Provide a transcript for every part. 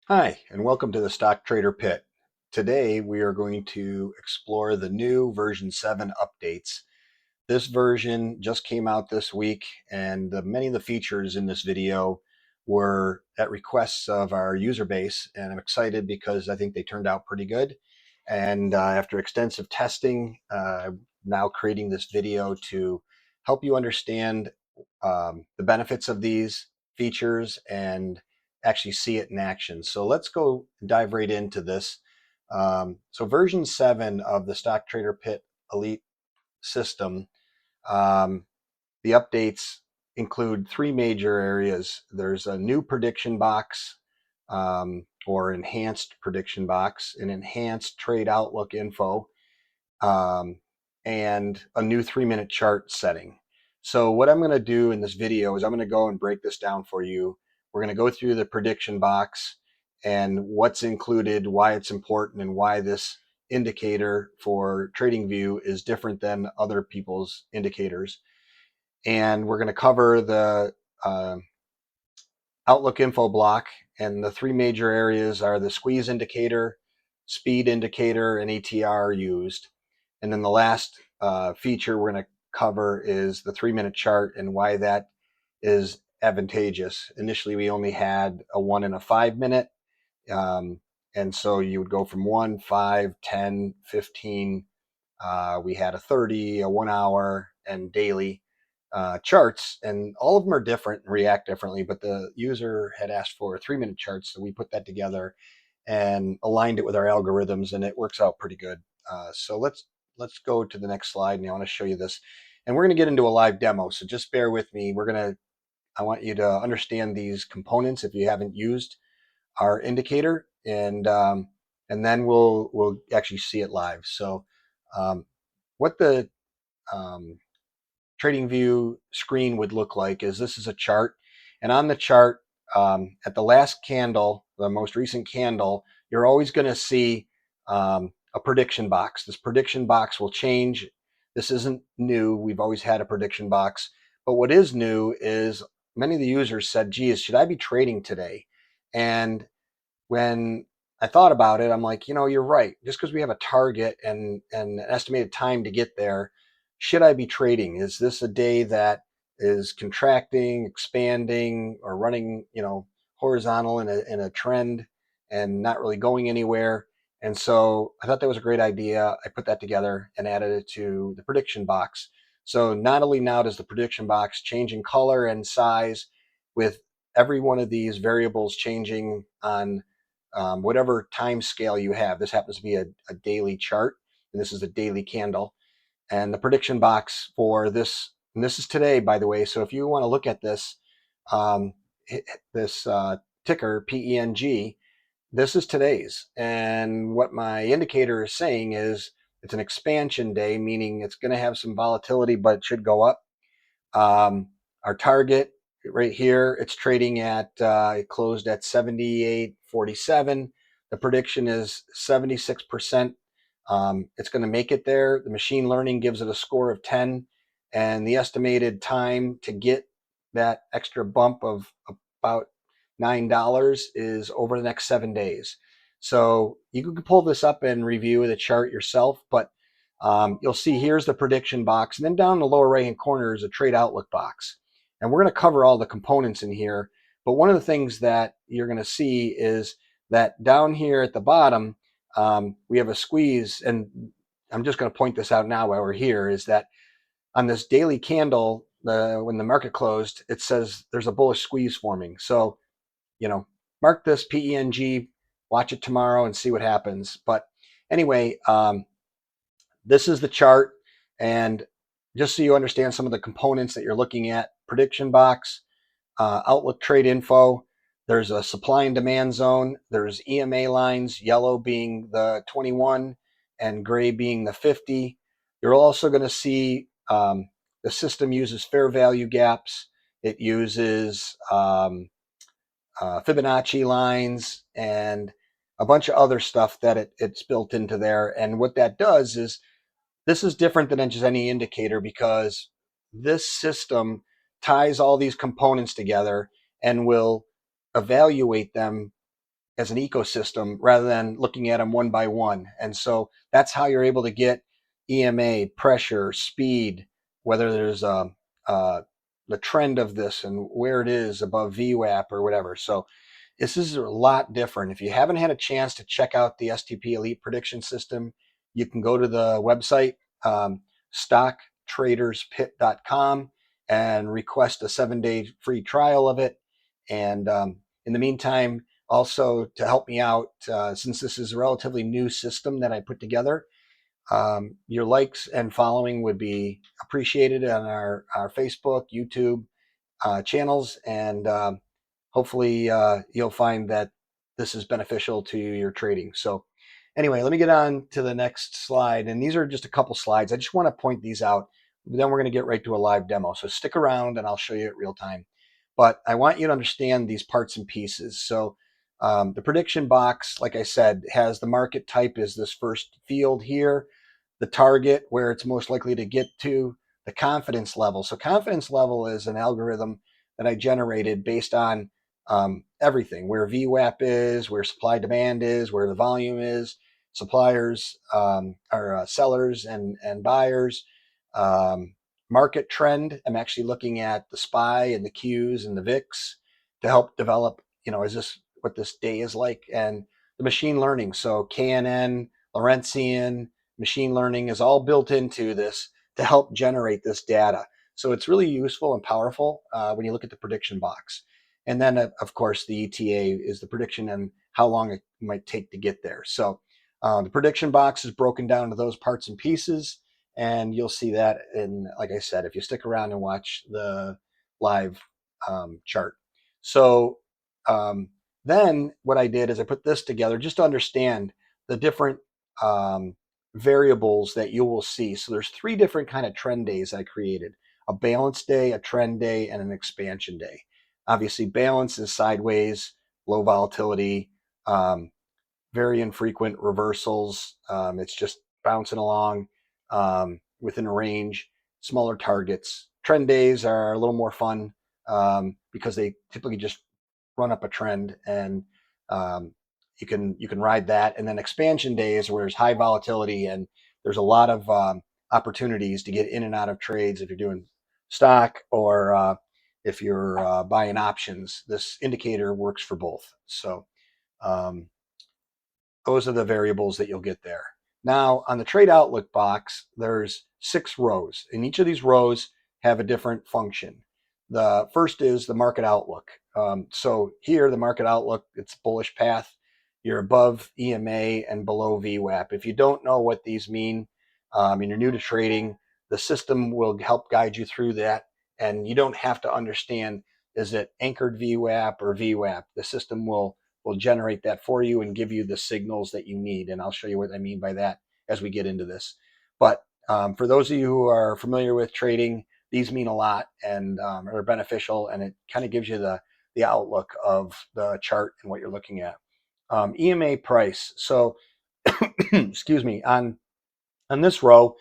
Hi, and welcome to the Stock Trader Pit. Today we are going to explore the new version 7 updates. This version just came out this week, and many of the features in this video were at requests of our user base, and I'm excited because I think they turned out pretty good. And after extensive testing, I'm now creating this video to help you understand the benefits of these features and actually see it in action. So let's go dive right into this. So version 7 of the Stock Trader Pit Elite system, um, the updates include three major areas. There's a new prediction box, or enhanced prediction box, an enhanced trade outlook info, um, and a new 3-minute chart setting. So what I'm going to do in this video is I'm going to go and break this down for you. We're going to go through the prediction box and what's included, why it's important, and why this indicator for TradingView is different than other people's indicators. And we're going to cover the Outlook info block, and the three major areas are the squeeze indicator, speed indicator, and ATR used. And then the last feature we're going to cover is the 3-minute chart and why that is advantageous. Initially, we only had a 1 and a 5 minute. And so you would go from 1, 5, 10, 15. We had a 30, a 1 hour, and daily charts, and all of them are different and react differently. But the user had asked for a 3-minute chart, so we put that together and aligned it with our algorithms, and it works out pretty good. So let's go to the next slide, and I want to show you this. And we're going to get into a live demo, so just bear with me. I want you to understand these components if you haven't used our indicator, and then we'll actually see it live. So what the um, TradingView screen would look like is this is a chart, and on the chart, at the last candle, the most recent candle, you're always going to see a prediction box. This prediction box will change. This isn't new. We've always had a prediction box, but what is new is many of the users said, geez, should I be trading today? And when I thought about it, I'm like, you're right. Just because we have a target and an estimated time to get there, should I be trading? Is this a day that is contracting, expanding, or running, horizontal in a trend and not really going anywhere? And so I thought that was a great idea. I put that together and added it to the prediction box. So not only now does the prediction box change in color and size with every one of these variables changing on whatever time scale you have. This happens to be a daily chart, and this is a daily candle. And the prediction box for this, and this is today, by the way. So if you want to look at this, um, this ticker PENG, this is today's. And what my indicator is saying is it's an expansion day, meaning it's going to have some volatility, but it should go up. Our target right here, it's trading at, it closed at 78.47. The prediction is 76%. It's going to make it there. The machine learning gives it a score of 10, and the estimated time to get that extra bump of about $9 is over the next 7 days. So you can pull this up and review the chart yourself, but you'll see here's the prediction box, and then down in the lower right hand corner is a trade outlook box. And we're going to cover all the components in here. But one of the things that you're going to see is that down here at the bottom, we have a squeeze. And I'm just going to point this out now while we're here, is that on this daily candle, when the market closed, it says there's a bullish squeeze forming. So, mark this PENG, watch it tomorrow and see what happens. But anyway, this is the chart, and just so you understand some of the components that you're looking at: prediction box, outlook trade info. There's a supply and demand zone. There's EMA lines, yellow being the 21 and gray being the 50. You're also going to see the system uses fair value gaps. It uses Fibonacci lines and a bunch of other stuff that it's built into there. And what that does is, this is different than just any indicator, because this system ties all these components together and will evaluate them as an ecosystem rather than looking at them one by one. And so that's how you're able to get EMA, pressure, speed, whether there's the trend of this and where it is above VWAP or whatever. So this is a lot different. If you haven't had a chance to check out the STP Elite Prediction System, you can go to the website, stocktraderspit.com, and request a 7-day free trial of it. And in the meantime, also to help me out, since this is a relatively new system that I put together, your likes and following would be appreciated on our Facebook, YouTube channels, and hopefully you'll find that this is beneficial to your trading. So anyway, let me get on to the next slide. And these are just a couple slides. I just want to point these out. Then we're going to get right to a live demo. So stick around and I'll show you it real time. But I want you to understand these parts and pieces. So the prediction box, like I said, has the market type is this first field here, the target where it's most likely to get to, the confidence level. So confidence level is an algorithm that I generated based on everything, where VWAP is, where supply demand is, where the volume is, suppliers are sellers and buyers, market trend. I'm actually looking at the SPY and the Qs and the VIX to help develop, is this what this day is like? And the machine learning. So KNN, Lorentzian, machine learning is all built into this to help generate this data. So it's really useful and powerful when you look at the prediction box. And then, of course, the ETA is the prediction and how long it might take to get there. So the prediction box is broken down into those parts and pieces. And you'll see that in, like I said, if you stick around and watch the live chart. So then what I did is I put this together just to understand the different variables that you will see. So there's 3 different kind of trend days I created: a balance day, a trend day, and an expansion day. Obviously, balance is sideways, low volatility, very infrequent reversals. It's just bouncing along within a range, smaller targets. Trend days are a little more fun because they typically just run up a trend, and you can ride that. And then expansion days where there's high volatility and there's a lot of opportunities to get in and out of trades if you're doing stock or if you're buying options. This indicator works for both. So those are the variables that you'll get there. Now on the trade outlook box, there's 6 rows, and each of these rows have a different function. The first is the market outlook. So here, the market outlook, it's bullish path. You're above EMA and below VWAP. If you don't know what these mean and you're new to trading, the system will help guide you through that. And you don't have to understand, is it anchored VWAP or VWAP? The system will generate that for you and give you the signals that you need. And I'll show you what I mean by that as we get into this. But for those of you who are familiar with trading, these mean a lot and are beneficial, and it kind of gives you the outlook of the chart and what you're looking at. EMA price. So, excuse me, on this row,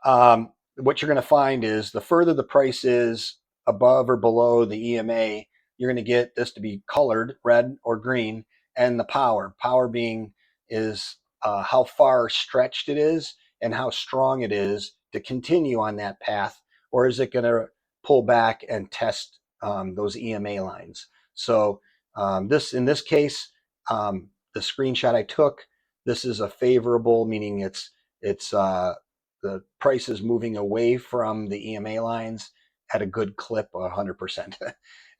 what you're going to find is the further the price is above or below the EMA, you're going to get this to be colored red or green, and the power being is how far stretched it is and how strong it is to continue on that path, or is it going to pull back and test those EMA lines. So in this case, the screenshot I took, this is a favorable, meaning it's the price is moving away from the EMA lines at a good clip, 100%.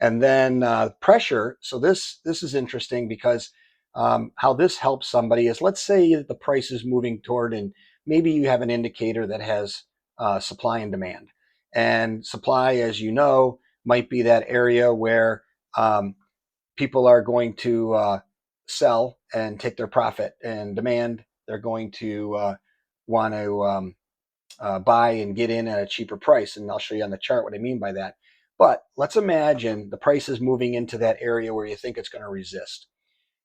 And then pressure. So this is interesting because how this helps somebody is, let's say the price is moving toward, and maybe you have an indicator that has supply and demand. And supply, as you know, might be that area where people are going to sell and take their profit, and demand, they're going to want to buy and get in at a cheaper price. And I'll show you on the chart what I mean by that. But let's imagine the price is moving into that area where you think it's going to resist.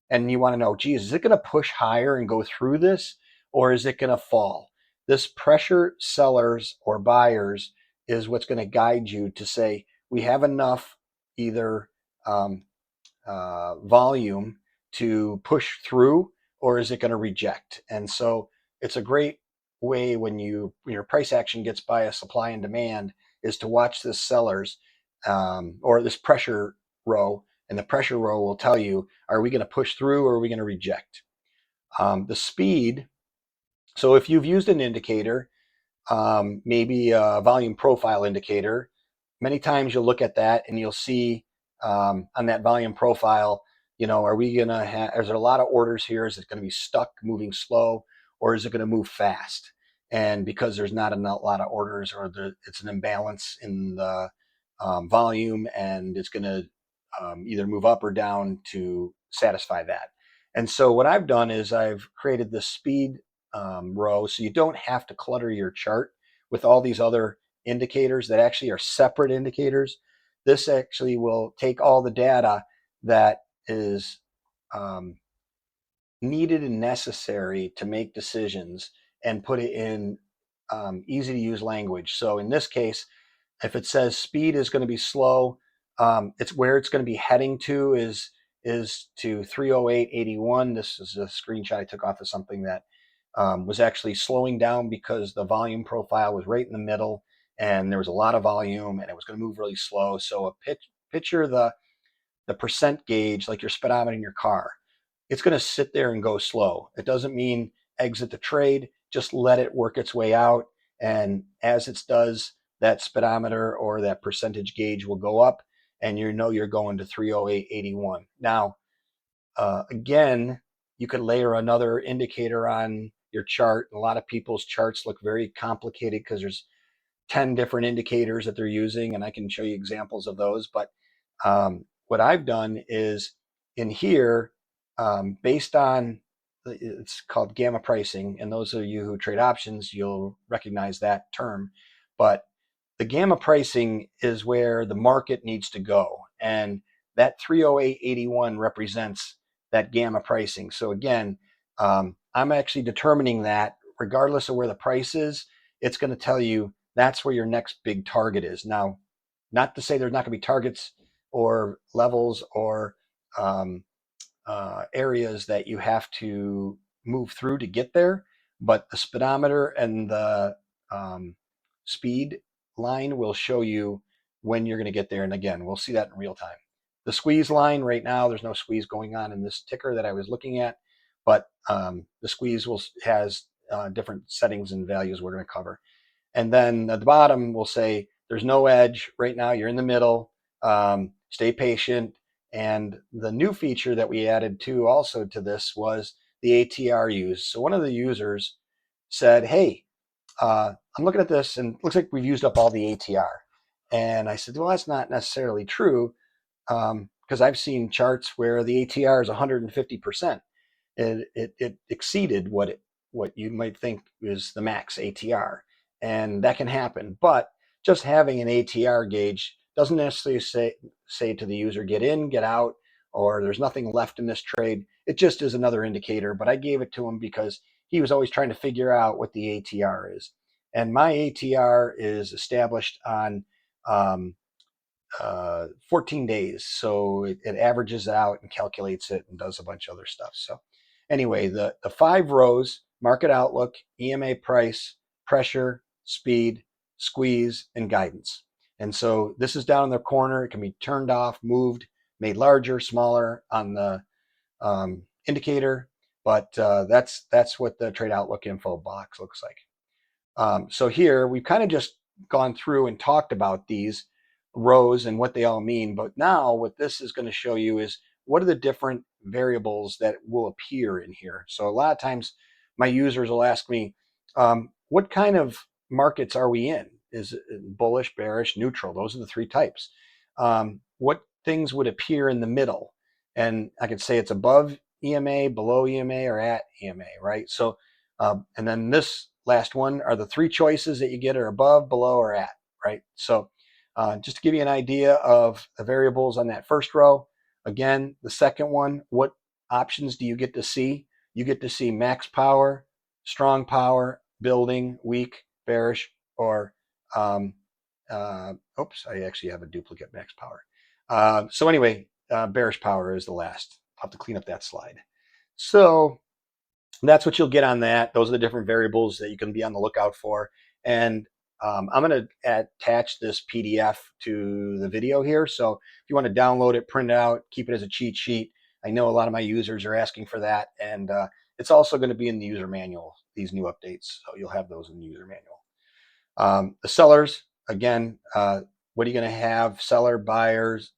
And you want to know, geez, is it going to push higher and go through this, or is it going to fall? This pressure sellers or buyers is what's going to guide you to say, we have enough either volume to push through, or is it going to reject? And so it's a great way when your price action gets by a supply and demand is to watch this sellers or this pressure row, and the pressure row will tell you, are we going to push through or are we going to reject? The speed. So if you've used an indicator, maybe a volume profile indicator, many times you'll look at that and you'll see on that volume profile, are we going to have, is there a lot of orders here? Is it going to be stuck moving slow, or is it going to move fast? And because there's not a lot of orders, or it's an imbalance in the volume, and it's going to either move up or down to satisfy that. And so what I've done is I've created this speed row, so you don't have to clutter your chart with all these other indicators that actually are separate indicators. This actually will take all the data that is needed and necessary to make decisions and put it in easy to use language. So in this case, if it says speed is going to be slow, it's where it's going to be heading to is to 308.81. This is a screenshot I took off of something that was actually slowing down because the volume profile was right in the middle and there was a lot of volume and it was going to move really slow. So picture the percent gauge like your speedometer in your car. It's going to sit there and go slow. It doesn't mean exit the trade, just let it work its way out. And as it does, that speedometer or that percentage gauge will go up and you're going to 308.81. Now, again, you could layer another indicator on your chart. A lot of people's charts look very complicated because there's 10 different indicators that they're using, and I can show you examples of those. But what I've done is in here, based on, it's called gamma pricing, and those of you who trade options, you'll recognize that term. But the gamma pricing is where the market needs to go, and that 308.81 represents that gamma pricing. So again, I'm actually determining that regardless of where the price is, it's going to tell you that's where your next big target is. Now, not to say there's not going to be targets or levels or areas that you have to move through to get there, but the speedometer and the speed line will show you when you're going to get there. And again, we'll see that in real time. The squeeze line right now, there's no squeeze going on in this ticker that I was looking at, but the squeeze has different settings and values we're going to cover. And then at the bottom, we'll say there's no edge. Right now, you're in the middle. Stay patient. And the new feature that we added also to this was the ATR Used. So one of the users said, hey, I'm looking at this and it looks like we've used up all the ATR. And I said, well, that's not necessarily true because I've seen charts where the ATR is 150%. It exceeded what you might think is the max ATR. And that can happen. But just having an ATR gauge doesn't necessarily say to the user, get in, get out, or there's nothing left in this trade. It just is another indicator. But I gave it to him because he was always trying to figure out what the ATR is. And my ATR is established on 14 days. So it averages out and calculates it and does a bunch of other stuff. So anyway, the 5 rows, market outlook, EMA price, pressure, speed, squeeze, and guidance. And so this is down in the corner. It can be turned off, moved, made larger, smaller on the indicator. But that's what the trade outlook info box looks like. So here we've kind of just gone through and talked about these rows and what they all mean. But now what this is going to show you is what are the different variables that will appear in here. So a lot of times my users will ask me, what kind of markets are we in? Is it bullish, bearish, neutral? Those are the 3 types. What things would appear in the middle? And I could say it's above EMA, below EMA, or at EMA, right? So, and then this last one are the 3 choices that you get are above, below, or at, right? So just to give you an idea of the variables on that first row, again, the second one, what options do you get to see? You get to see max power, strong power, building, weak, bearish, or, oops, I actually have a duplicate max power. So anyway, bearish power is the last have to clean up that slide. So that's what you'll get on that. Those are the different variables that you can be on the lookout for. And I'm going to attach this PDF to the video here. So if you want to download it, print it out, keep it as a cheat sheet. I know a lot of my users are asking for that. And it's also going to be in the user manual, these new updates. So you'll have those in the user manual. The sellers, again, what are you going to have? Seller, buyers,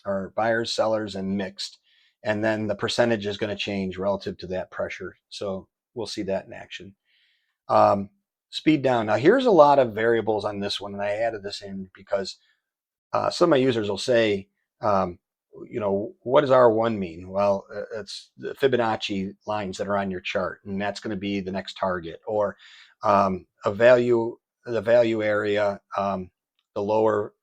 or buyers, sellers, and mixed. And then the percentage is going to change relative to that pressure. So we'll see that in action. Speed down. Now here's a lot of variables on this one, and I added this in because some of my users will say, what does R1 mean? Well, it's the Fibonacci lines that are on your chart, and that's going to be the next target, or the value area, the lower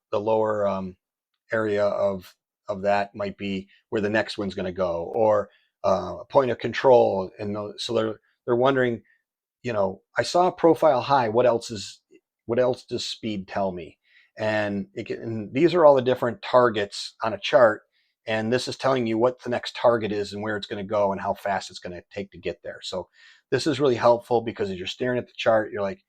area of that might be where the next one's going to go, or a point of control. And so they're wondering, I saw a profile high. What else does speed tell me? And these are all the different targets on a chart. And this is telling you what the next target is and where it's going to go and how fast it's going to take to get there. So this is really helpful because as you're staring at the chart, you're like,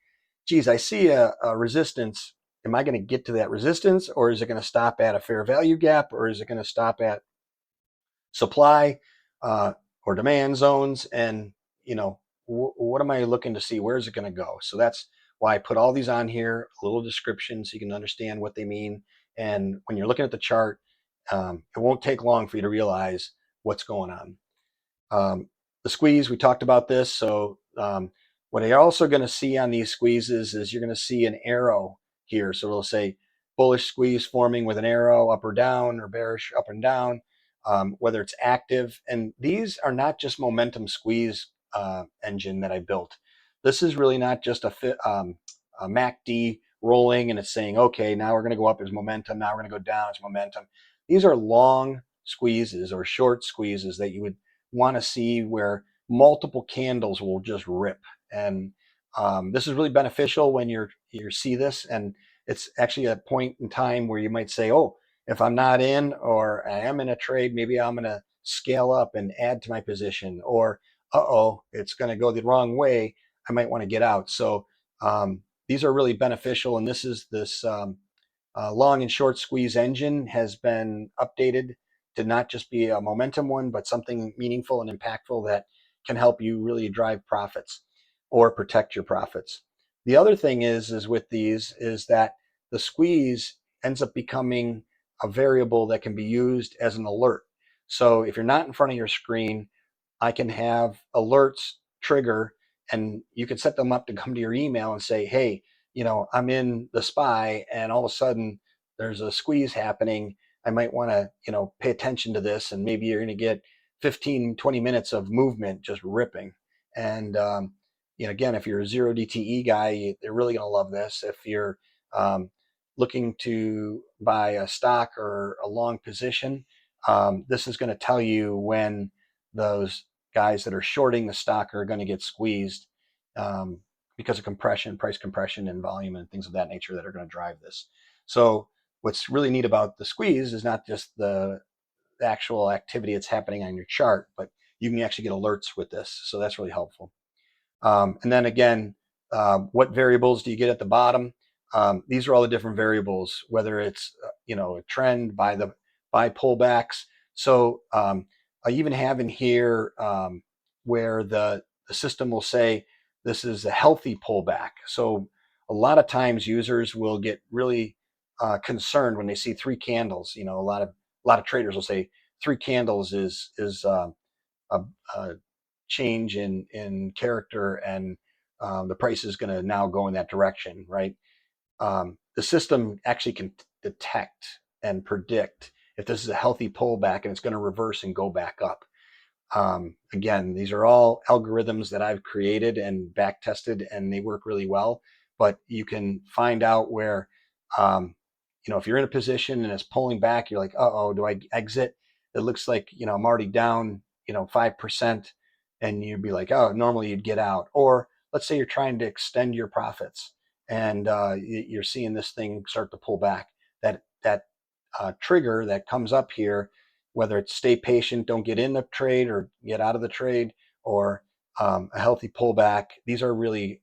geez, I see a resistance. Am I going to get to that resistance, or is it going to stop at a fair value gap, or is it going to stop at supply or demand zones? And, what am I looking to see? Where is it going to go? So that's why I put all these on here, a little description so you can understand what they mean. And when you're looking at the chart, it won't take long for you to realize what's going on. The squeeze, we talked about this. So what you're also going to see on these squeezes is you're going to see an arrow here. So it'll say bullish squeeze forming with an arrow up or down, or bearish up and down, whether it's active. And these are not just momentum squeeze engine that I built. This is really not just a MACD rolling and it's saying, okay, now we're going to go up as momentum. Now we're going to go down as momentum. These are long squeezes or short squeezes that you would want to see where multiple candles will just rip. And this is really beneficial when you see this. And it's actually a point in time where you might say, oh, if I'm not in, or I am in a trade, maybe I'm going to scale up and add to my position, or it's going to go the wrong way, I might want to get out. So these are really beneficial. And this long and short squeeze engine has been updated to not just be a momentum one, but something meaningful and impactful that can help you really drive profits or protect your profits. The other thing is with these is that the squeeze ends up becoming a variable that can be used as an alert. So if you're not in front of your screen, I can have alerts trigger, and you can set them up to come to your email and say, hey, I'm in the SPY and all of a sudden there's a squeeze happening. I might want to, pay attention to this, and maybe you're going to get 15, 20 minutes of movement just ripping. And, again, if you're a zero DTE guy, they're really going to love this. If you're looking to buy a stock or a long position, this is going to tell you when those guys that are shorting the stock are going to get squeezed because of compression, price compression, and volume and things of that nature that are going to drive this. So what's really neat about the squeeze is not just the actual activity that's happening on your chart, but you can actually get alerts with this. So that's really helpful. And then again, what variables do you get at the bottom? These are all the different variables, whether it's a trend by pullbacks. So I even have in here where the system will say this is a healthy pullback. So a lot of times users will get really concerned when they see three candles. A lot of traders will say 3 candles is a change in character, and the price is going to now go in that direction, right? The system actually can detect and predict if this is a healthy pullback and it's going to reverse and go back up. Again, these are all algorithms that I've created and back tested, and they work really well. But you can find out where, if you're in a position and it's pulling back, you're like, do I exit? It looks like, I'm already down, 5%, and you'd be like, oh, normally you'd get out. Or let's say you're trying to extend your profits and you're seeing this thing start to pull back. That trigger that comes up here whether it's stay patient, don't get in the trade or get out of the trade, or a healthy pullback. These are really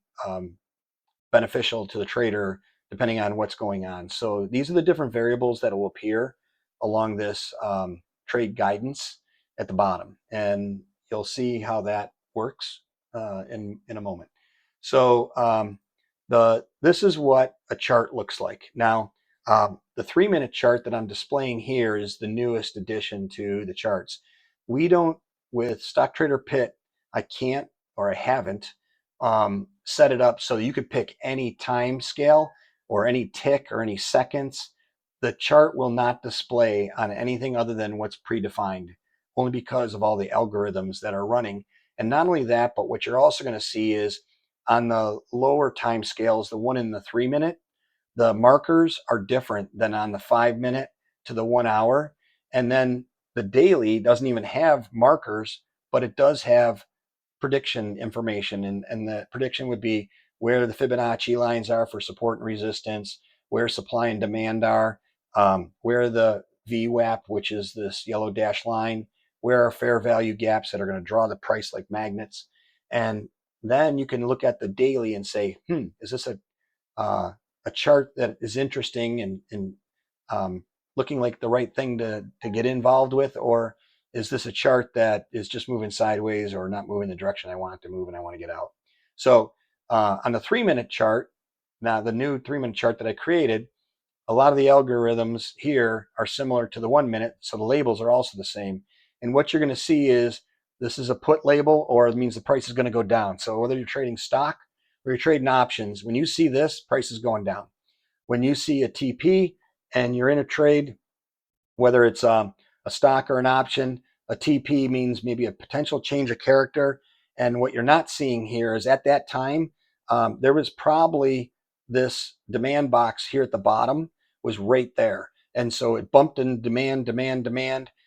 beneficial to the trader depending on what's going on. So these are the different variables that will appear along this trade guidance at the bottom, and you'll see how that works in a moment. So this is what a chart looks like. Now, the 3-minute chart that I'm displaying here is the newest addition to the charts. We don't, with Stock Trader Pit, I can't, or I haven't set it up so you could pick any time scale or any tick or any seconds. The chart will not display on anything other than what's predefined, only because of all the algorithms that are running. And not only that, but what you're also going to see is on the lower time scales, the 1 and the 3-minute, the markers are different than on the 5-minute to the 1 hour. And then the daily doesn't even have markers, but it does have prediction information, and the prediction would be where the Fibonacci lines are for support and resistance, where supply and demand are, where the VWAP, which is this yellow dash line, where are fair value gaps that are going to draw the price like magnets. And then you can look at the daily and say, is this a chart that is interesting and looking like the right thing to get involved with, or is this a chart that is just moving sideways or not moving the direction I want it to move and I want to get out? So on the 3-minute chart, now the new 3-minute chart that I created, a lot of the algorithms here are similar to the 1-minute, so the labels are also the same. And what you're going to see is this is a put label, or it means the price is going to go down. So whether you're trading stock or you're trading options, when you see this, price is going down. When you see a TP and you're in a trade, whether it's a stock or an option, a TP means maybe a potential change of character. And what you're not seeing here is at that time, there was probably this demand box here at the bottom was right there. And so it bumped in demand.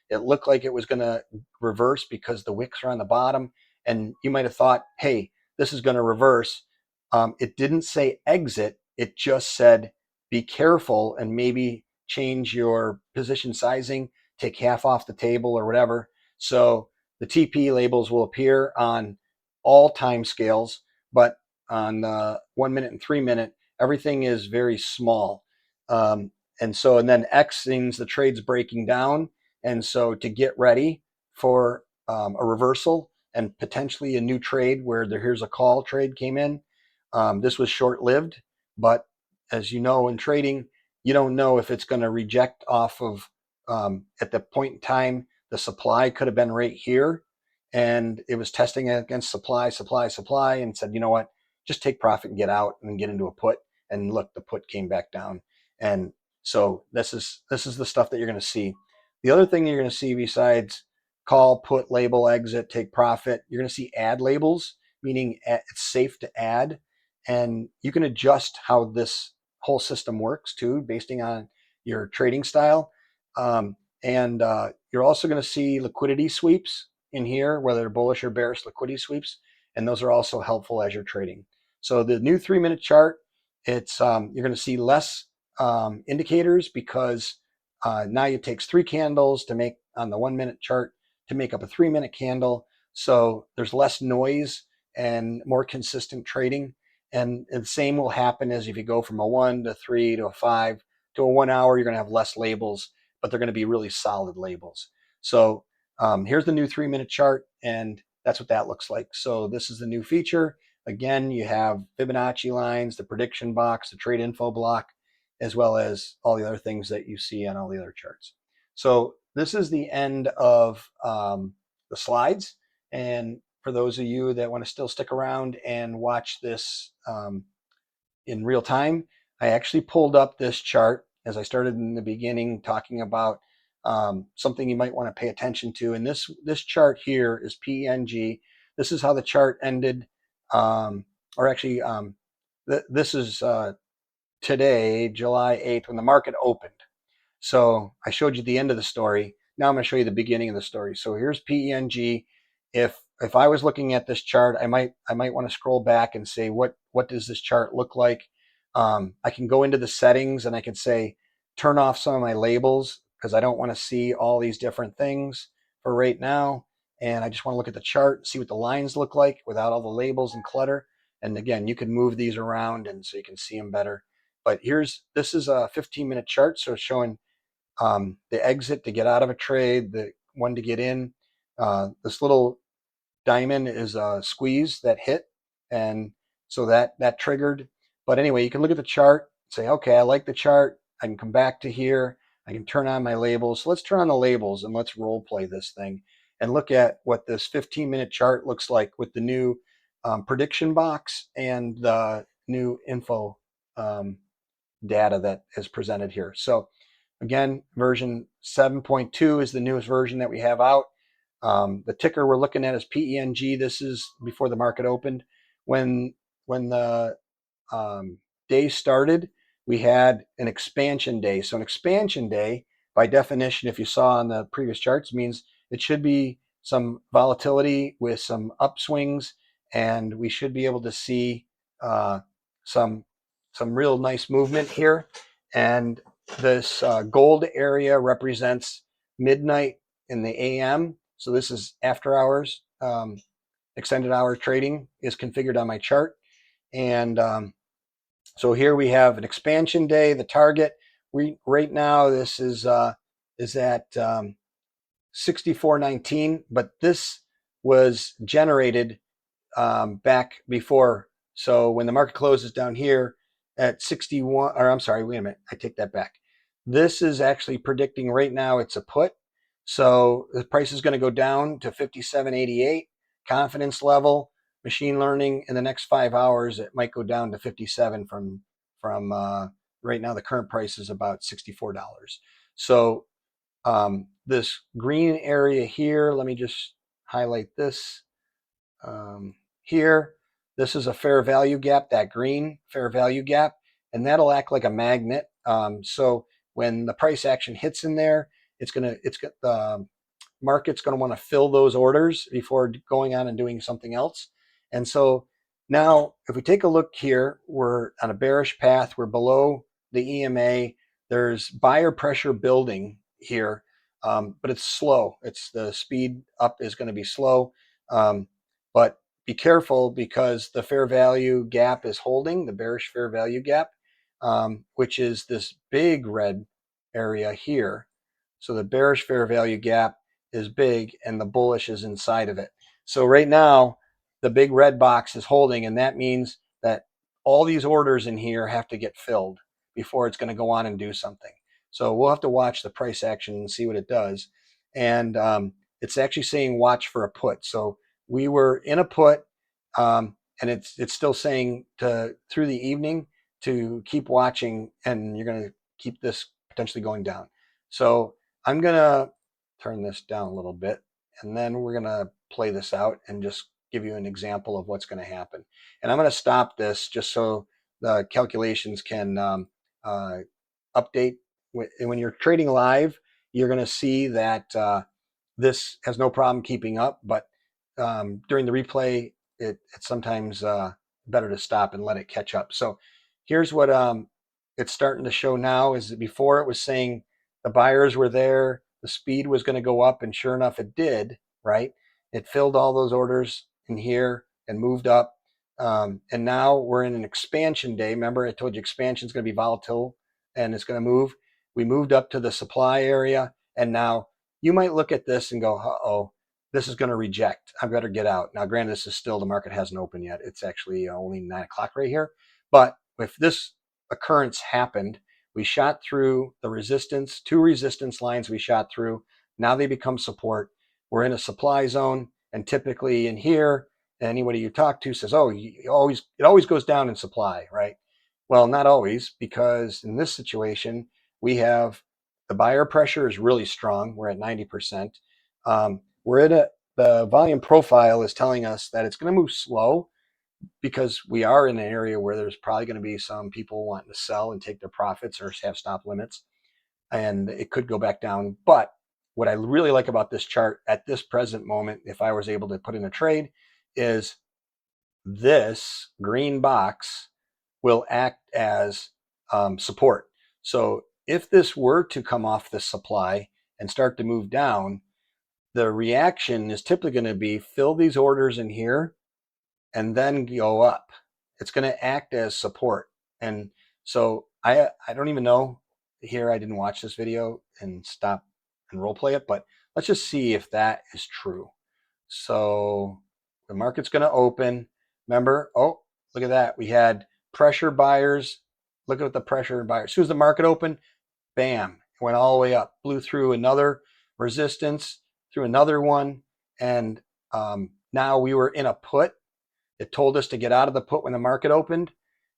It looked like it was going to reverse because the wicks are on the bottom. And you might have thought, hey, this is going to reverse. It didn't say exit. It just said, be careful and maybe change your position sizing, take half off the table or whatever. So the TP labels will appear on all time scales, but on the 1-minute and 3-minute, everything is very small. And then X means the trade's breaking down. And so to get ready for a reversal and potentially a new trade where here's a call trade came in, this was short-lived, but as you know, in trading, you don't know if it's going to reject off of at the point in time, the supply could have been right here and it was testing against supply, and said, you know what, just take profit and get out and get into a put. And look, the put came back down. And so this is the stuff that you're going to see. The other thing you're going to see besides call, put, label, exit, take profit, you're going to see add labels, meaning it's safe to add. And you can adjust how this whole system works too, based on your trading style. You're also going to see liquidity sweeps in here, whether they're bullish or bearish liquidity sweeps. And those are also helpful as you're trading. So the new 3-minute chart, it's you're going to see less indicators because now it takes 3 candles to make on the 1-minute chart to make up a 3-minute candle. So there's less noise and more consistent trading. And the same will happen as if you go from a 1 to 3 to a 5 to a 1 hour, you're going to have less labels, but they're going to be really solid labels. So here's the new 3-minute chart, and that's what that looks like. So this is the new feature. Again, you have Fibonacci lines, the prediction box, the trade info block, as well as all the other things that you see on all the other charts. So this is the end of the slides. And for those of you that want to still stick around and watch this in real time, I actually pulled up this chart as I started in the beginning talking about something you might want to pay attention to. And this chart here is PNG. This is how the chart ended, this is today, July 8th, when the market opened. So I showed you the end of the story. Now I'm going to show you the beginning of the story. So here's PENG. If I was looking at this chart, I might want to scroll back and say, what does this chart look like? I can go into the settings and I can say, turn off some of my labels because I don't want to see all these different things for right now. And I just want to look at the chart, see what the lines look like without all the labels and clutter. And again, you can move these around and so you can see them better. But this is a 15-minute chart. So it's showing the exit to get out of a trade, the one to get in. This little diamond is a squeeze that hit, and so that triggered. But anyway, you can look at the chart, say, okay, I like the chart. I can come back to here. I can turn on my labels. So let's turn on the labels and let's role play this thing and look at what this 15-minute chart looks like with the new prediction box and the new info data that is presented here. So again, version 7.2 is the newest version that we have out. The ticker we're looking at is PENG. This is before the market opened. When the day started, we had an expansion day. So an expansion day, by definition, if you saw on the previous charts, means it should be some volatility with some upswings, and we should be able to see some real nice movement here. And this gold area represents midnight in the AM. So this is after hours. Extended hour trading is configured on my chart. And so here we have an expansion day, the target. Right now this is at 64.19, but this was generated back before. So when the market closes down here at 61, or I'm sorry, wait a minute, I take that back. This is actually predicting right now it's a put. So the price is going to go down to 57.88. Confidence level, machine learning, in the next 5 hours, it might go down to 57 from right now. The current price is about $64. So this green area here, let me just highlight this here. This is a fair value gap, that green fair value gap, and that'll act like a magnet. So when the price action hits in there, the market's going to want to fill those orders before going on and doing something else. And so now if we take a look here, we're on a bearish path. We're below the EMA. There's buyer pressure building here, but it's slow. The speed up is going to be slow. But be careful because the fair value gap is holding, the bearish fair value gap, which is this big red area here. So the bearish fair value gap is big and the bullish is inside of it. So right now, the big red box is holding, and that means that all these orders in here have to get filled before it's going to go on and do something. So we'll have to watch the price action and see what it does. And it's actually saying watch for a put. So we were in a put, and it's still saying through the evening to keep watching, and you're going to keep this potentially going down. So I'm going to turn this down a little bit, and then we're going to play this out and just give you an example of what's going to happen. And I'm going to stop this just so the calculations can update. When you're trading live, you're going to see that this has no problem keeping up, but during the replay, it's sometimes better to stop and let it catch up. So here's what it's starting to show now is that before it was saying the buyers were there, the speed was going to go up, and sure enough, it did, right? It filled all those orders in here and moved up. And now we're in an expansion day. Remember, I told you expansion is going to be volatile and it's going to move. We moved up to the supply area, and now you might look at this and go, uh-oh, this is going to reject. I better get out. Now, granted, this is still, the market hasn't opened yet. It's actually only 9 o'clock right here. But if this occurrence happened, we shot through the resistance, 2 resistance lines we shot through. Now they become support. We're in a supply zone. And typically in here, anybody you talk to says, oh, it always goes down in supply, right? Well, not always, because in this situation, we have the buyer pressure is really strong. We're at 90%. The volume profile is telling us that it's going to move slow because we are in an area where there's probably going to be some people wanting to sell and take their profits or have stop limits, and it could go back down. But what I really like about this chart at this present moment, if I was able to put in a trade, is this green box will act as support. So if this were to come off the supply and start to move down, the reaction is typically going to be fill these orders in here and then go up. It's going to act as support. And so I don't even know here. I didn't watch this video and stop and role play it, but let's just see if that is true. So the market's going to open. Remember, oh, look at that. We had pressure buyers. Look at the pressure buyers. As soon as the market opened, bam, it went all the way up, blew through another resistance, through another one. And now we were in a put. It told us to get out of the put when the market opened.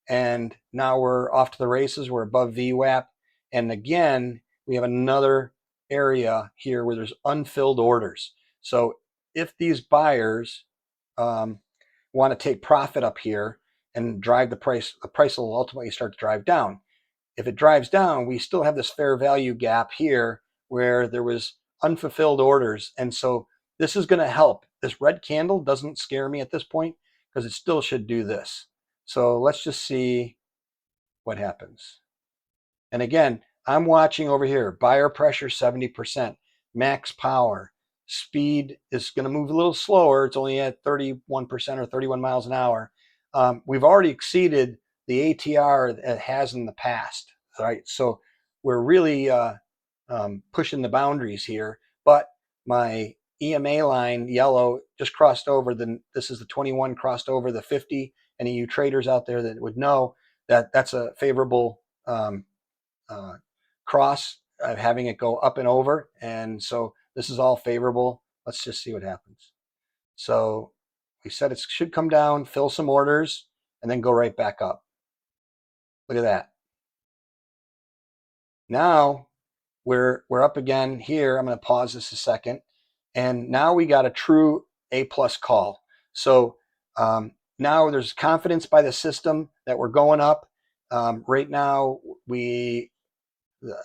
And now we're off to the races. We're above VWAP. And again, we have another area here where there's unfilled orders. So if these buyers want to take profit up here and drive the price will ultimately start to drive down. If it drives down, we still have this fair value gap here where there was unfulfilled orders. And so this is going to help. This red candle doesn't scare me at this point because it still should do this. So let's just see what happens. And again, I'm watching over here, buyer pressure 70%, max power. Speed is going to move a little slower. It's only at 31% or 31 miles an hour. We've already exceeded the ATR that it has in the past. Right, so we're really pushing the boundaries here. But my EMA line, yellow, just crossed over. This is the 21 crossed over the 50. Any of you traders out there that would know that that's a favorable cross of having it go up and over. And so this is all favorable. Let's just see what happens. So we said it should come down, fill some orders, and then go right back up. Look at that. Now we're up again here. I'm going to pause this a second. And now we got a true A+ call. So now there's confidence by the system that we're going up. Right now,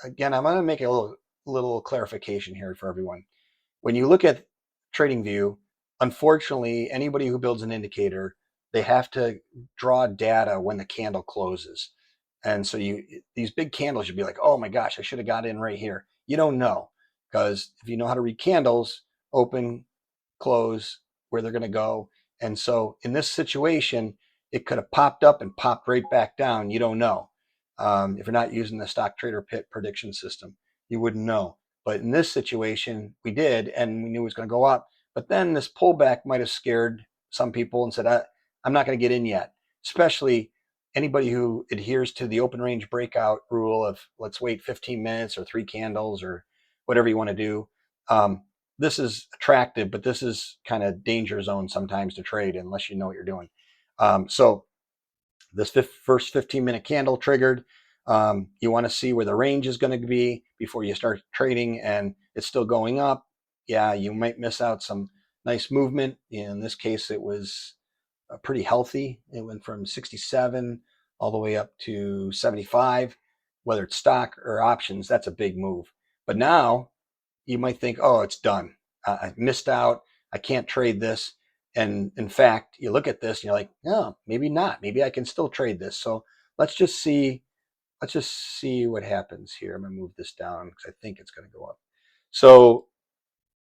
again, I'm going to make a little clarification here for everyone. When you look at TradingView, unfortunately, anybody who builds an indicator, they have to draw data when the candle closes. And so these big candles, you'd be like, oh my gosh, I should have got in right here. You don't know, because if you know how to read candles, open, close, where they're going to go. And so in this situation, it could have popped up and popped right back down. You don't know. If you're not using the stock trader pit prediction system, you wouldn't know. But in this situation, we did, and we knew it was going to go up. But then this pullback might have scared some people and said, I'm not going to get in yet, especially anybody who adheres to the open range breakout rule of let's wait 15 minutes or 3 candles or whatever you want to do. This is attractive, but this is kind of danger zone sometimes to trade unless you know what you're doing. So this first 15-minute candle triggered. You want to see where the range is going to be before you start trading, and it's still going up. Yeah, you might miss out some nice movement. In this case, it was pretty healthy. It went from 67 all the way up to 75. Whether it's stock or options, that's a big move. But now you might think, oh, it's done. I missed out. I can't trade this. And in fact, you look at this and you're like, no, maybe not. Maybe I can still trade this. So let's just see what happens here. I'm going to move this down because I think it's going to go up. So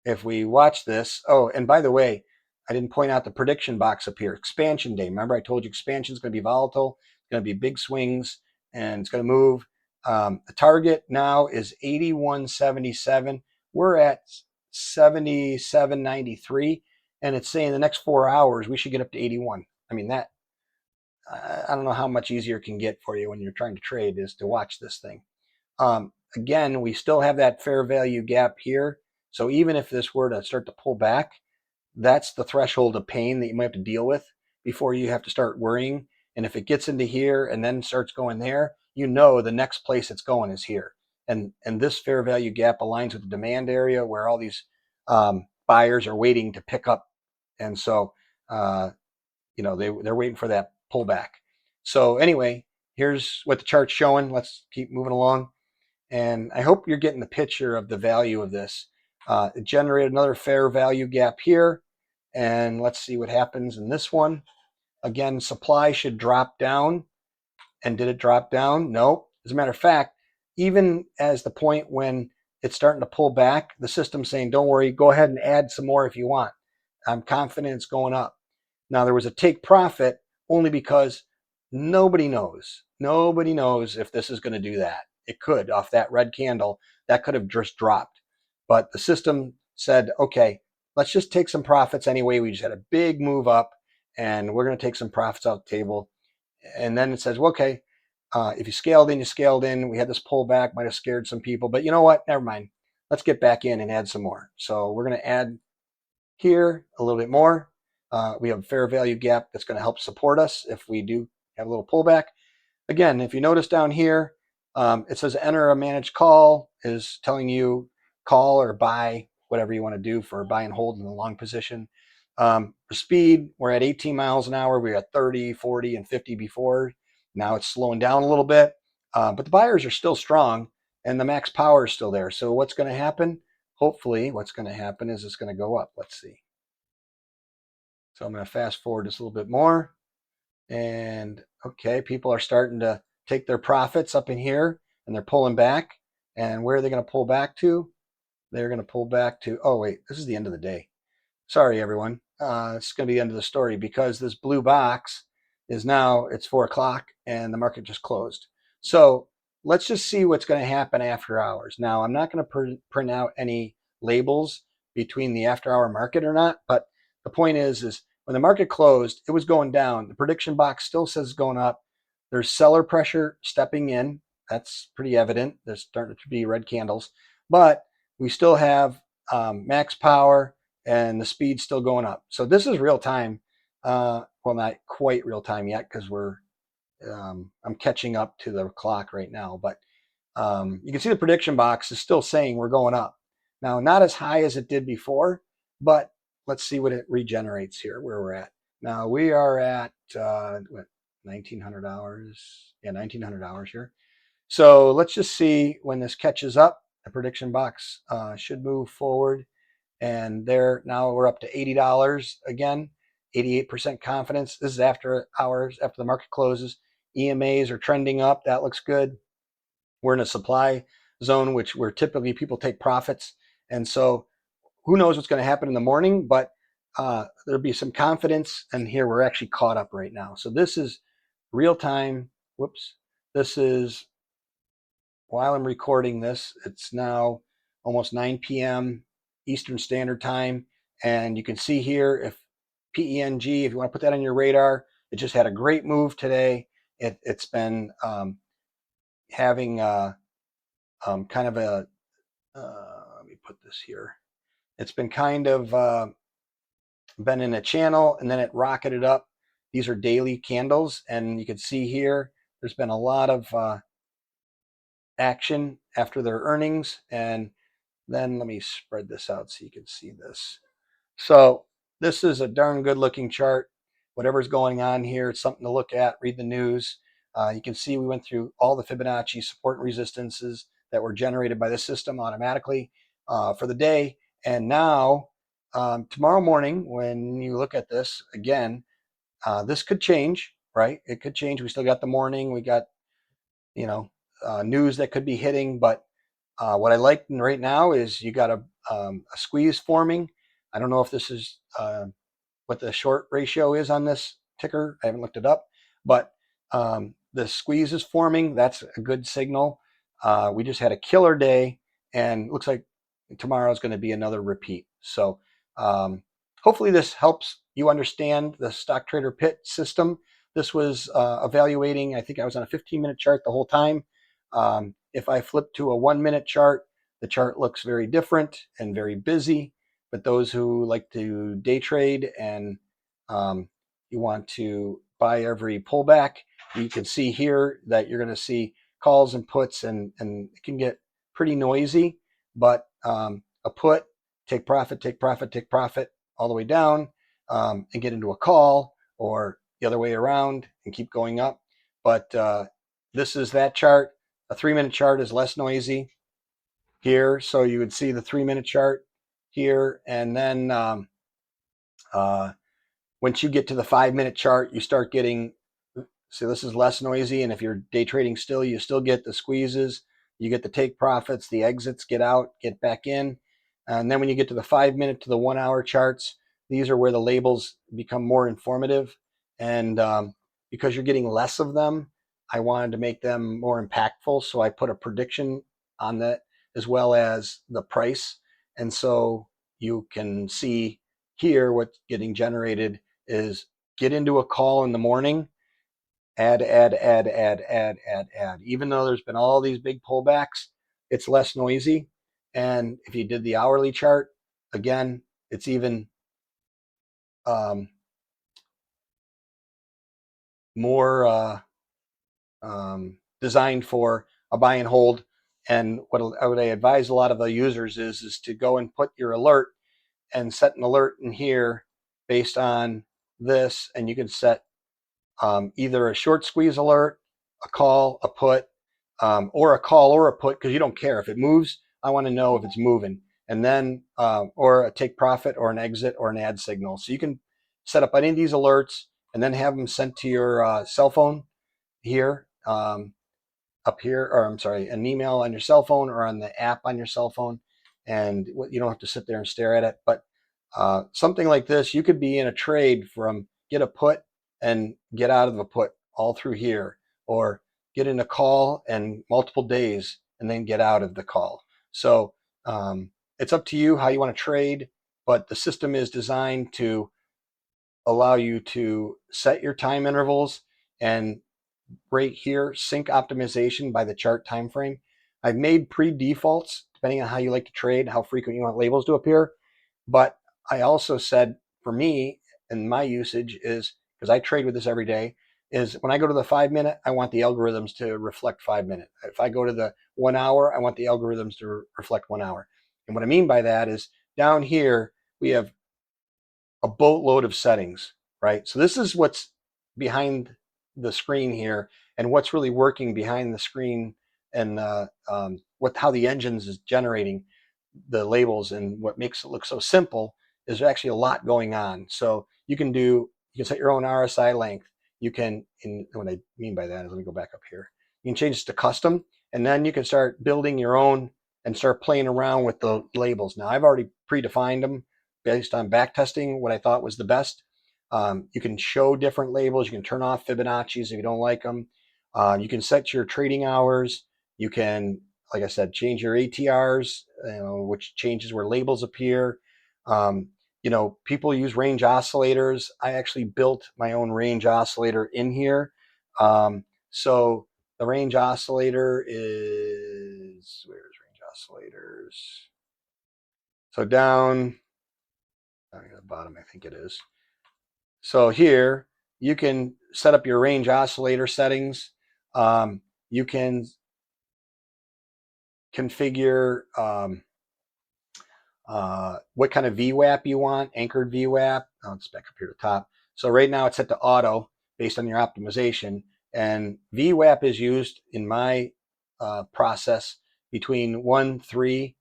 if we watch this, oh, and by the way, I didn't point out the prediction box up here. Expansion day. Remember, I told you expansion is going to be volatile. It's going to be big swings, and it's going to move. The target now is 81.77. We're at 77.93, and it's saying the next 4 hours we should get up to 81. I mean, that I don't know how much easier it can get for you when you're trying to trade is to watch this thing. Again, we still have that fair value gap here. So even if this were to start to pull back, that's the threshold of pain that you might have to deal with before you have to start worrying. And if it gets into here and then starts going there, you know the next place it's going is here. And this fair value gap aligns with the demand area where all these buyers are waiting to pick up. And so, they're waiting for that pullback. So anyway, here's what the chart's showing. Let's keep moving along. And I hope you're getting the picture of the value of this. It generated another fair value gap here. And let's see what happens in this one. Again, supply should drop down. And did it drop down? No. As a matter of fact, even as the point when it's starting to pull back, the system's saying, don't worry, go ahead and add some more if you want. I'm confident it's going up. Now, there was a take profit only because nobody knows. Nobody knows if this is going to do that. It could, off that red candle, that could have just dropped. But the system said, okay, let's just take some profits anyway. We just had a big move up, and we're going to take some profits out the table. And then it says, well, okay, if you scaled in, you scaled in. We had this pullback, might have scared some people, but you know what? Never mind. Let's get back in and add some more. So we're going to add here a little bit more. We have a fair value gap that's going to help support us if we do have a little pullback. Again, if you notice down here, it says enter a managed call, is telling you call or buy, whatever you want to do for buy and hold in the long position. For speed, we're at 18 miles an hour. We were at 30, 40, and 50 before. Now it's slowing down a little bit, but the buyers are still strong and the max power is still there. So what's going to happen? Hopefully what's going to happen is it's going to go up. Let's see. So I'm going to fast forward just a little bit more. And okay, people are starting to take their profits up in here and they're pulling back. And where are they going to pull back to? They're going to pull back to, oh wait, this is the end of the day. Sorry, everyone. It's going to be the end of the story because this blue box is now, it's 4 o'clock and the market just closed. So let's just see what's going to happen after hours. Now, I'm not going to print out any labels between the after hour market or not, but the point is when the market closed, it was going down. The prediction box still says it's going up. There's seller pressure stepping in. That's pretty evident. There's starting to be red candles, but we still have max power and the speed's still going up. So this is real time. Well, not quite real time yet because I'm catching up to the clock right now, but you can see the prediction box is still saying we're going up. Now, not as high as it did before, but let's see what it regenerates here, where we're at. Now we are at what, 1900 hours? Yeah, 1900 hours here. So let's just see when this catches up. The prediction box should move forward. And there, now we're up to $80 again, 88% confidence. This is after hours, after the market closes. EMAs are trending up. That looks good. We're in a supply zone, which where typically people take profits. And so who knows what's going to happen in the morning, but there'll be some confidence. And here we're actually caught up right now. So this is real time. Whoops. This is, while I'm recording this, it's now almost 9 p.m. Eastern Standard Time. And you can see here, if PENG, if you want to put that on your radar, it just had a great move today. It's been having kind of a, let me put this here. It's been kind of been in a channel and then it rocketed up. These are daily candles. And you can see here, there's been a lot of action after their earnings. And then let me spread this out so you can see this. So this is a darn good looking chart. Whatever's going on here, it's something to look at, read the news. You can see we went through all the Fibonacci support and resistances that were generated by the system automatically for the day. And now tomorrow morning, when you look at this again, this could change, right? It could change. We still got the morning. We got, news that could be hitting. But what I like right now is you got a squeeze forming. I don't know if this is what the short ratio is on this ticker. I haven't looked it up, but the squeeze is forming. That's a good signal. We just had a killer day, and looks like tomorrow is going to be another repeat. So hopefully this helps you understand the stock trader pit system. This was evaluating, I think I was on a 15-minute chart the whole time. If I flip to a 1-minute chart, the chart looks very different and very busy. But those who like to day trade and you want to buy every pullback, you can see here that you're going to see calls and puts, and it can get pretty noisy. But a put, take profit, take profit, take profit all the way down and get into a call, or the other way around and keep going up. But this is that chart. A 3-minute chart is less noisy here. So you would see the 3-minute chart here. And then once you get to the 5-minute chart, you start getting, so this is less noisy. And if you're day trading still, you still get the squeezes. You get the take profits, the exits, get out, get back in. And then when you get to the 5-minute to the 1-hour charts, these are where the labels become more informative. And because you're getting less of them, I wanted to make them more impactful. So I put a prediction on that as well as the price. And so you can see here what's getting generated is get into a call in the morning, add. Even though there's been all these big pullbacks, it's less noisy. And if you did the hourly chart, again, it's even more designed for a buy and hold. And what I advise a lot of the users is to go and put your alert and set an alert in here based on this. And you can set either a short squeeze alert, a call, a put, or a call or a put, because you don't care. If it moves, I want to know if it's moving. And then, or a take profit or an exit or an add signal. So you can set up any of these alerts and then have them sent to your cell phone here, up here, or I'm sorry, an email on your cell phone or on the app on your cell phone. And you don't have to sit there and stare at it. But something like this, you could be in a trade from get a put and get out of a put all through here, or get in a call and multiple days and then get out of the call. So it's up to you how you want to trade, but the system is designed to allow you to set your time intervals. And right here, sync optimization by the chart time frame. I've made pre-defaults depending on how you like to trade, how frequent you want labels to appear. But I also said for me and my usage is, because I trade with this every day, is when I go to the 5-minute, I want the algorithms to reflect 5-minute. If I go to the 1 hour, I want the algorithms to reflect 1 hour. And what I mean by that is down here, we have a boatload of settings, right? So this is what's behind the screen here, and what's really working behind the screen, and how the engines is generating the labels. And what makes it look so simple is there's actually a lot going on. So you can set your own RSI length. You can, and what I mean by that is, let me go back up here. You can change this to custom, and then you can start building your own and start playing around with the labels. Now I've already predefined them based on back testing what I thought was the best. You can show different labels. You can turn off Fibonacci's if you don't like them. You can set your trading hours. You can, like I said, change your ATRs, which changes where labels appear. People use range oscillators. I actually built my own range oscillator in here. So the range oscillator is, where's range oscillators? So down at the bottom, I think it is. So here you can set up your range oscillator settings. You can configure what kind of VWAP you want, anchored VWAP. Oh, it's back up here at the top. So right now it's set to auto based on your optimization. And VWAP is used in my process between 1, 3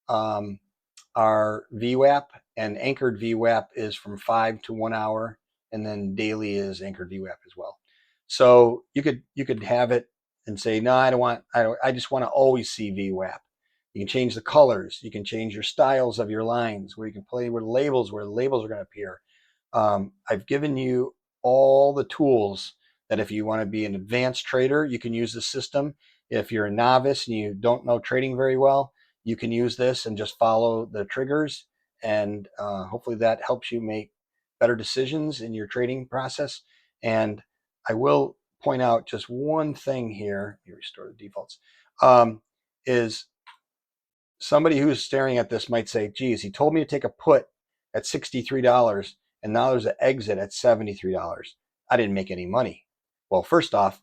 are VWAP, and anchored VWAP is from 5 to 1 hour, and then daily is anchored VWAP as well. So you could have it and say, no, I just want to always see VWAP. You can change the colors. You can change your styles of your lines, where you can play with labels, where the labels are going to appear. I've given you all the tools that if you want to be an advanced trader, you can use the system. If you're a novice and you don't know trading very well, you can use this and just follow the triggers. And hopefully that helps you make better decisions in your trading process. And I will point out just one thing here. Let me restore the defaults. Is somebody who's staring at this might say, geez, he told me to take a put at $63 and now there's an exit at $73. I didn't make any money. Well, first off,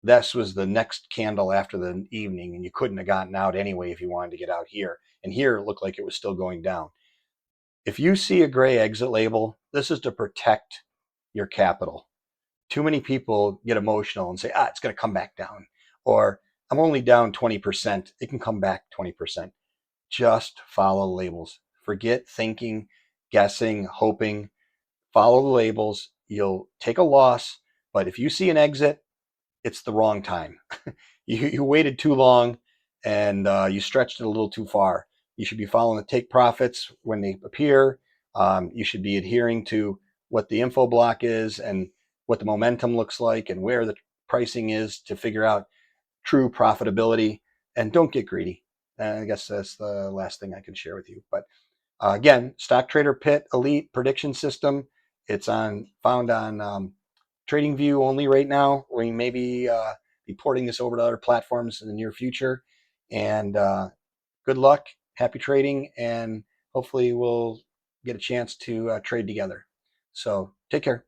this was the next candle after the evening, and you couldn't have gotten out anyway if you wanted to get out here. And here it looked like it was still going down. If you see a gray exit label, this is to protect your capital. Too many people get emotional and say, it's going to come back down. Or I'm only down 20%. It can come back 20%. Just follow the labels. Forget thinking, guessing, hoping. Follow the labels. You'll take a loss, but if you see an exit, it's the wrong time. You waited too long, and you stretched it a little too far. You should be following the take profits when they appear. You should be adhering to what the info block is and what the momentum looks like and where the pricing is to figure out true profitability. And don't get greedy. And I guess that's the last thing I can share with you. But again, Stock Trader Pit Elite Prediction System. It's found on TradingView only right now. We may be porting this over to other platforms in the near future. And good luck, happy trading, and hopefully we'll get a chance to trade together. So take care.